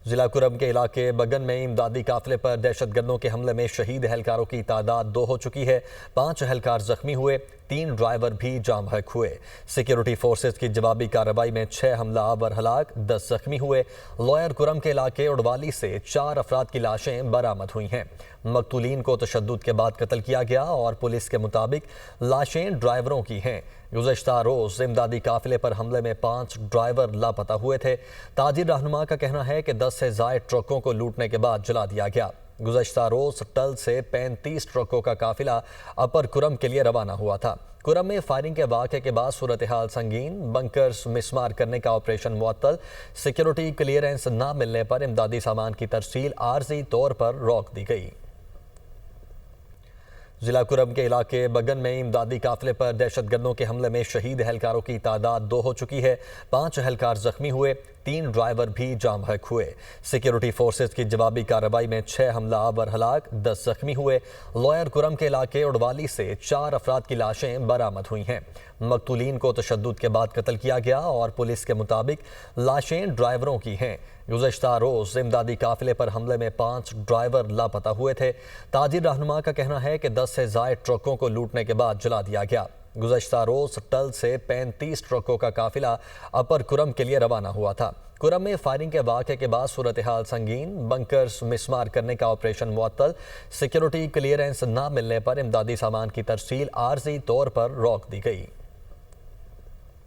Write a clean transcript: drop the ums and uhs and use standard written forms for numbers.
जिला कुरम के इलाके बगन में इमदादी काफिले पर दहशतगर्दों के हमले में शहीद एहलकारों की तादाद 2 हो चुकी है। 5 एहलकार जख्मी हुए, 3 ड्राइवर भी जाम बहक हुए। सिक्योरिटी फोर्सेज की जवाबी कार्रवाई में 6 हमलावर हलाक, 10 जख्मी हुए। लॉयर कुरम के इलाके उड़वाली से 4 अफराद की लाशें बरामद हुई हैं। मकतूलीन को तशद्दुद के बाद कत्ल किया गया और पुलिस के मुताबिक लाशें ड्राइवरों की हैं। गुज़श्ता रोज इमदादी काफिले पर हमले में 5 ड्राइवर लापता हुए थे। ताजिर रहनुमा का कहना है कि 10 से ज़ायद ट्रकों को लूटने के बाद जला दिया गया। गुज़श्ता रोज टल से 35 ट्रकों का काफिला अपर कुरम के लिए रवाना हुआ था। कुरम में फायरिंग के वाक़े के बाद सूरत हाल संगीन, बंकर्स मिसमार करने का ऑपरेशन मुअत्तल, सिक्योरिटी क्लियरेंस न मिलने पर इमदादी सामान की तरसील आर्जी तौर पर रोक दी गई। जिला कुरम के इलाके बगन में इमदादी काफिले पर दहशतगर्दों के हमले में शहीद एहलकारों की तादाद 2 हो चुकी है। 5 एहलकार जख्मी हुए, 3 ड्राइवर भी जाम बहक हुए। सिक्योरिटी फोर्सेज की जवाबी कार्रवाई में 6 हमलावर हलाक, 10 जख्मी हुए। लॉयर कुरम के इलाके उड़वाली से 4 अफराद की लाशें बरामद हुई हैं। मकतूलीन को तशद्दुद के बाद कत्ल किया गया और पुलिस के मुताबिक लाशें ड्राइवरों की हैं। गुज़श्ता रोज इमदादी काफिले पर हमले में 5 ड्राइवर लापता हुए थे। ताजिर रहनुमा का कहना है कि 10 से ज़ायद ट्रकों को लूटने के बाद जला दिया गया। गुज़श्ता रोज टल से 35 ट्रकों का काफिला अपर कुरम के लिए रवाना हुआ था। कुरम में फायरिंग के वाक़े के बाद सूरत हाल संगीन, बंकर्स मिसमार करने का ऑपरेशन मुअत्तल, सिक्योरिटी क्लियरेंस न मिलने पर इमदादी सामान की तरसील आर्जी तौर पर रोक दी गई।